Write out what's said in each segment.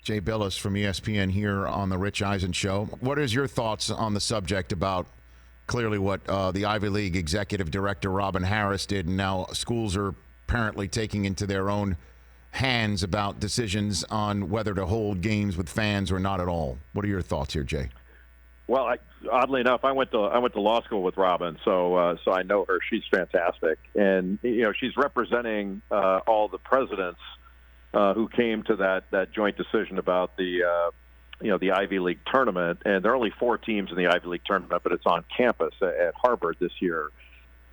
Jay Bilas from ESPN here on the Rich Eisen Show. What is your thoughts on the subject about clearly what the Ivy League executive director Robin Harris did, and now schools are apparently taking into their own hands about decisions on whether to hold games with fans or not at all? What are your thoughts here, Jay? Well, oddly enough, I went to law school with Robin, so I know her. She's fantastic, and she's representing all the presidents who came to that joint decision about the Ivy League tournament. And there are only 4 teams in the Ivy League tournament, but it's on campus at Harvard this year.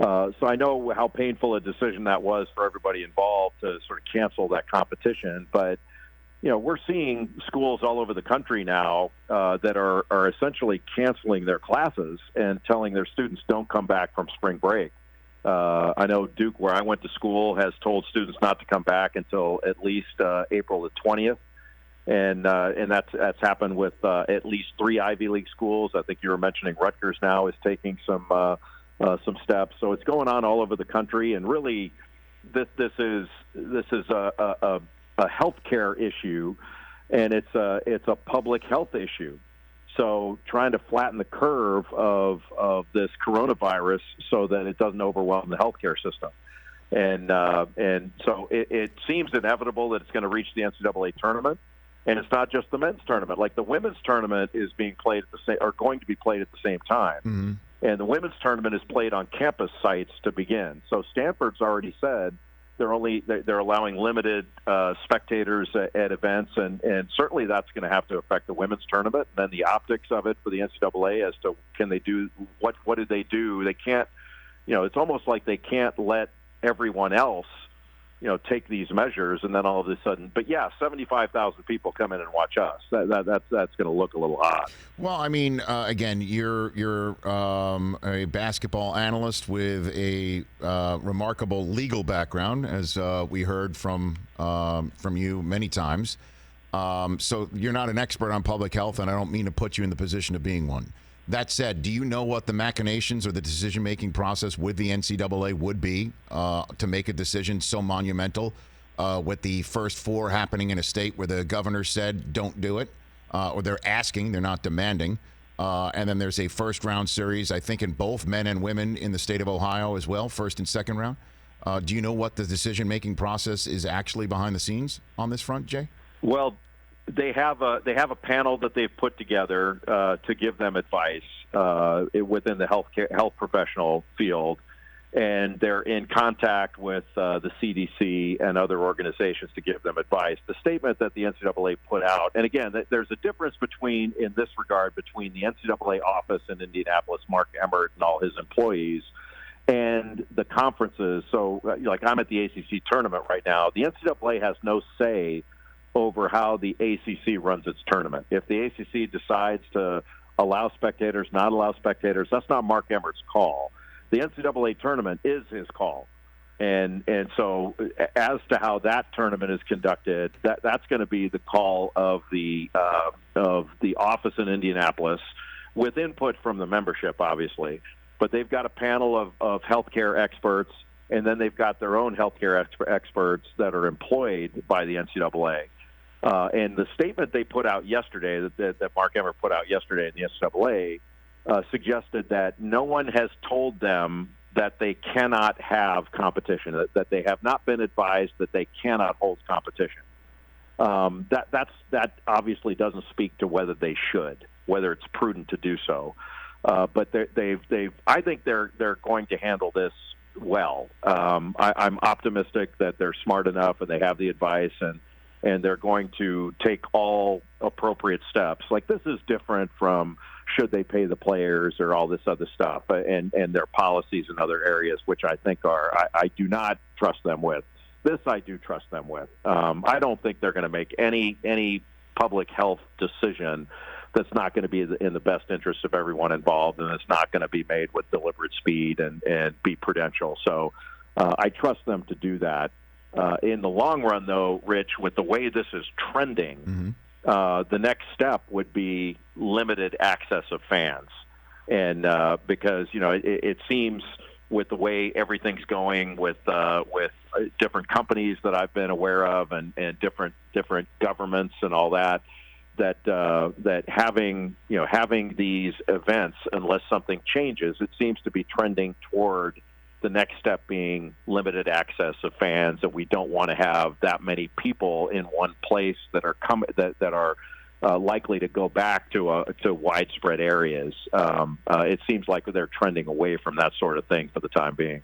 So I know how painful a decision that was for everybody involved to sort of cancel that competition. But we're seeing schools all over the country now that are essentially canceling their classes and telling their students don't come back from spring break. I know Duke, where I went to school, has told students not to come back until at least April the 20th. And that's happened with at least 3 Ivy League schools. I think you were mentioning Rutgers now is taking some steps. So it's going on all over the country, and really, this is a healthcare issue, and it's a public health issue. So trying to flatten the curve of this coronavirus so that it doesn't overwhelm the healthcare system. And so it seems inevitable that it's going to reach the NCAA tournament. And it's not just the men's tournament. Like the women's tournament is being played going to be played at the same time. Mm-hmm. And the women's tournament is played on campus sites to begin. So Stanford's already said they're allowing limited spectators at events, and certainly that's going to have to affect the women's tournament. And then the optics of it for the NCAA as to can they do what did they do? They can't. It's almost like they can't let everyone else take these measures, and then all of a sudden, but yeah, 75,000 people come in and watch us. That's going to look a little odd. Well, I mean, again, you're a basketball analyst with a remarkable legal background, as we heard from you many times. So you're not an expert on public health, and I don't mean to put you in the position of being one. That said, do you know what the machinations or the decision-making process with the NCAA would be to make a decision so monumental with the first 4 happening in a state where the governor said don't do it, or they're asking, they're not demanding, and then there's a first-round series, I think, in both men and women in the state of Ohio as well, first and second round? Do you know what the decision-making process is actually behind the scenes on this front, Jay? Well, they have a panel that they've put together to give them advice within the health professional field, and they're in contact with the CDC and other organizations to give them advice. The statement that the NCAA put out, and again, there's a difference in this regard between the NCAA office in Indianapolis, Mark Emmert and all his employees, and the conferences. So, like I'm at the ACC tournament right now. The NCAA has no say over how the ACC runs its tournament. If the ACC decides to allow spectators, not allow spectators, that's not Mark Emmert's call. The NCAA tournament is his call. And so as to how that tournament is conducted, that's going to be the call of the office in Indianapolis, with input from the membership, obviously. But they've got a panel of healthcare experts, and then they've got their own healthcare experts that are employed by the NCAA. And the statement they put out yesterday, that Mark Emmert put out yesterday in the NCAA, suggested that no one has told them that they cannot have competition, that they have not been advised that they cannot hold competition. That obviously doesn't speak to whether they should, whether it's prudent to do so. But I think they're going to handle this well. I'm optimistic that they're smart enough and they have the advice, and they're going to take all appropriate steps. Like, this is different from should they pay the players or all this other stuff, and their policies in other areas, which I think I do not trust them with. This I do trust them with. I don't think they're going to make any public health decision that's not going to be in the best interest of everyone involved, and it's not going to be made with deliberate speed and be prudential. So I trust them to do that. In the long run, though, Rich, with the way this is trending, the next step would be limited access of fans. And because, it seems with the way everything's going with different companies that I've been aware of, and different governments and all that. That having these events, unless something changes, it seems to be trending toward the next step being limited access of fans, and we don't want to have that many people in one place that are likely to go back to widespread areas. It seems like they're trending away from that sort of thing for the time being.